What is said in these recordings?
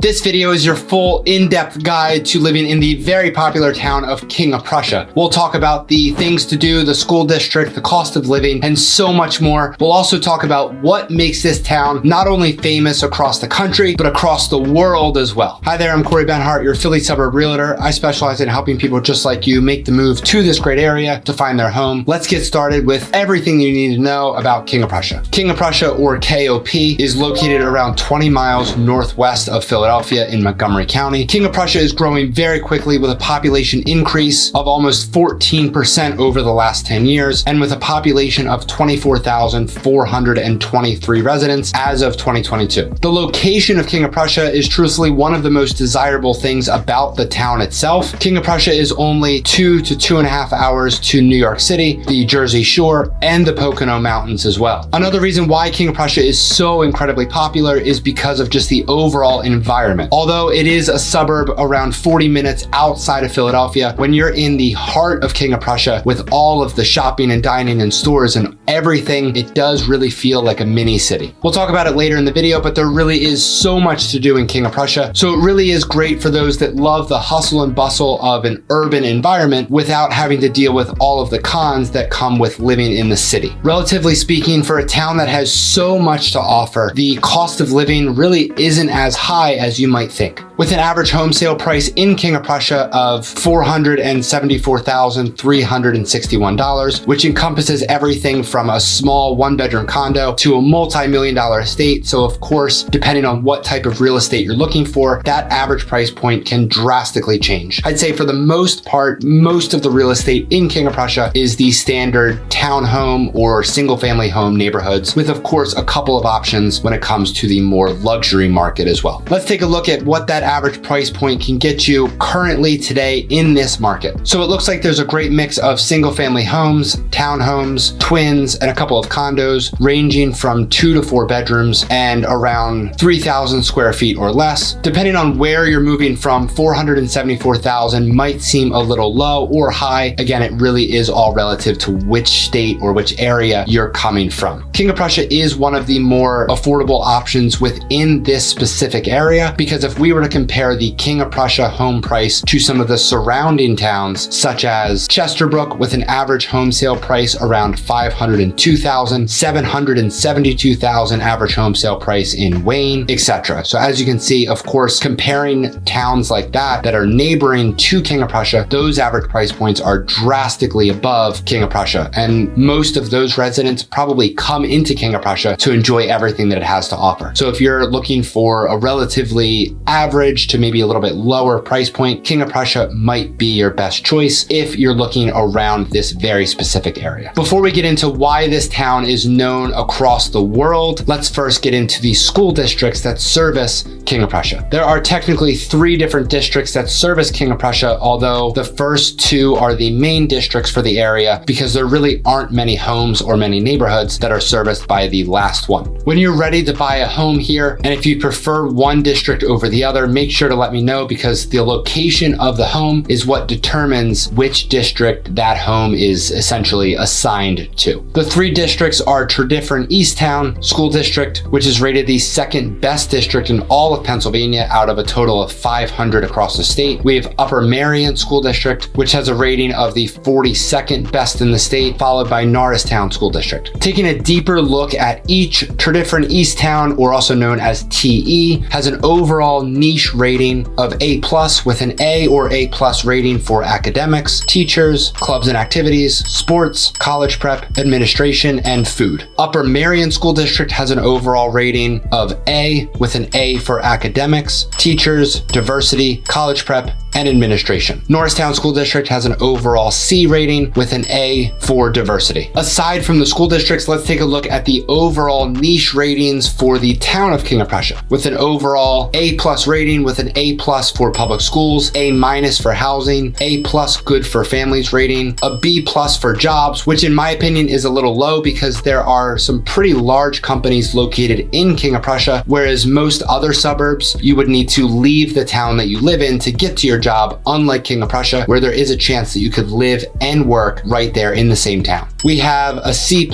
This video is your full in-depth guide to living in the very popular town of King of Prussia. We'll talk about the things to do, the school district, the cost of living, and so much more. We'll also talk about what makes this town not only famous across the country, but across the world as well. Hi there, I'm Corey Benhart, your Philly suburb realtor. I specialize in helping people just like you make the move to this great area to find their home. Let's get started with everything you need to know about King of Prussia. King of Prussia, or KOP, is located around 20 miles northwest of Philadelphia in Montgomery County. King of Prussia is growing very quickly with a population increase of almost 14% over the last 10 years and with a population of 24,423 residents as of 2022. The location of King of Prussia is truthfully one of the most desirable things about the town itself. King of Prussia is only 2 to 2.5 hours to New York City, the Jersey Shore, and the Pocono Mountains as well. Another reason why King of Prussia is so incredibly popular is because of just the overall environment. Although it is a suburb around 40 minutes outside of Philadelphia, when you're in the heart of King of Prussia with all of the shopping and dining and stores and everything, it does really feel like a mini city. We'll talk about it later in the video, but there really is so much to do in King of Prussia. So it really is great for those that love the hustle and bustle of an urban environment without having to deal with all of the cons that come with living in the city. Relatively speaking, for a town that has so much to offer, the cost of living really isn't as high as you might think. With an average home sale price in King of Prussia of $474,361, which encompasses everything from a small one-bedroom condo to a multi-million-dollar estate. So of course, depending on what type of real estate you're looking for, that average price point can drastically change. I'd say for the most part, most of the real estate in King of Prussia is the standard townhome or single-family home neighborhoods, with of course a couple of options when it comes to the more luxury market as well. Let's take a look at what that average price point can get you currently today in this market. So it looks like there's a great mix of single family homes, townhomes, twins, and a couple of condos ranging from 2 to 4 bedrooms and around 3,000 square feet or less. Depending on where you're moving from, 474,000 might seem a little low or high. Again, it really is all relative to which state or which area you're coming from. King of Prussia is one of the more affordable options within this specific area, because if we were to compare the King of Prussia home price to some of the surrounding towns, such as Chesterbrook, with an average home sale price around $502,000, $772,000 average home sale price in Wayne, etc. So as you can see, of course, comparing towns like that are neighboring to King of Prussia, those average price points are drastically above King of Prussia. And most of those residents probably come into King of Prussia to enjoy everything that it has to offer. So if you're looking for a relatively average to maybe a little bit lower price point, King of Prussia might be your best choice if you're looking around this very specific area. Before we get into why this town is known across the world, let's first get into the school districts that service King of Prussia. There are technically 3 different districts that service King of Prussia, although the first 2 are the main districts for the area because there really aren't many homes or many neighborhoods that are serviced by the last one. When you're ready to buy a home here, and if you prefer one district over the other, make sure to let me know, because the location of the home is what determines which district that home is essentially assigned to. The 3 districts are Tredyffrin Easttown School District, which is rated the 2nd best district in all of Pennsylvania out of a total of 500 across the state. We have Upper Merion School District, which has a rating of the 42nd best in the state, followed by Norristown School District. Taking a deeper look at each, Tredyffrin Easttown, or also known as TE, has an overall niche rating of A+ with an A or A+ rating for academics, teachers, clubs and activities, sports, college prep, administration, and food. Upper Merion School District has an overall rating of A with an A for academics, teachers, diversity, college prep, and administration. Norristown School District has an overall C rating with an A for diversity. Aside from the school districts, let's take a look at the overall niche ratings for the town of King of Prussia, with an overall A+ rating with an A+ for public schools, A- for housing, A+ good for families rating, a B+ for jobs, which in my opinion is a little low because there are some pretty large companies located in King of Prussia, whereas most other suburbs, you would need to leave the town that you live in to get to your job, unlike King of Prussia, where there is a chance that you could live and work right there in the same town. We have a C+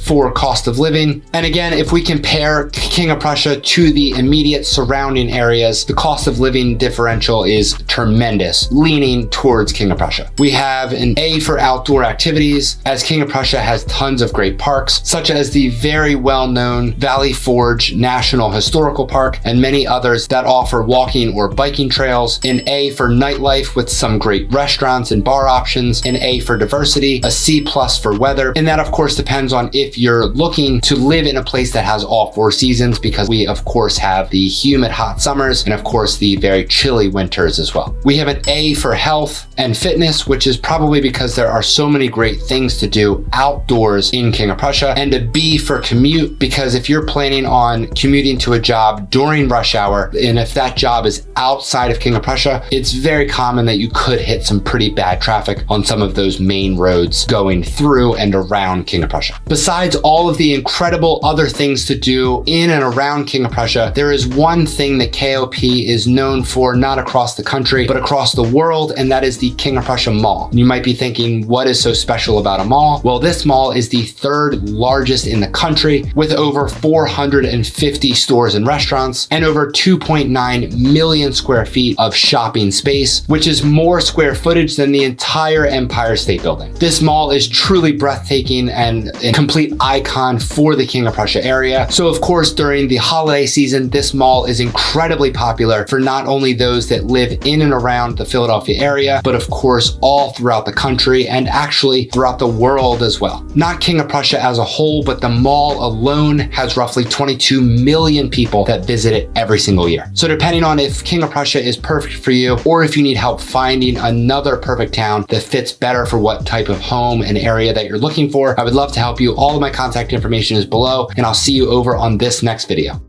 for cost of living. And again, if we compare King of Prussia to the immediate surrounding areas, the cost of living differential is tremendous, leaning towards King of Prussia. We have an A for outdoor activities, as King of Prussia has tons of great parks, such as the very well-known Valley Forge National Historical Park and many others that offer walking or biking trails. An A for nightlife with some great restaurants and bar options. An A for diversity. A C+ for weather. And that of course depends on if you're looking to live in a place that has all 4 seasons, because we of course have the humid hot summers and of course the very chilly winters as well. We have an A for health and fitness, which is probably because there are so many great things to do outdoors in King of Prussia. And a B for commute, because if you're planning on commuting to a job during rush hour, and if that job is outside of King of Prussia, it's very common that you could hit some pretty bad traffic on some of those main roads going through and around King of Prussia. Besides all of the incredible other things to do in and around King of Prussia, there is one thing that KOP is known for, not across the country, but across the world, and that is the King of Prussia Mall. You might be thinking, what is so special about a mall? Well, this mall is the 3rd largest in the country, with over 450 stores and restaurants and over 2.9 million square feet of shopping space, which is more square footage than the entire Empire State Building. This mall is truly breathtaking and a complete icon for the King of Prussia area. So of course, during the holiday season, this mall is incredibly popular for not only those that live in and around the Philadelphia area, but of course all throughout the country and actually throughout the world as well. Not King of Prussia as a whole, but the mall alone has roughly 22 million people that visit it every single year. So depending on if King of Prussia is perfect for you, or if you need help finding another perfect town that fits better for what type of home and area that you're looking for, I would love to help you. All of my contact information is below, and I'll see you over on this next video.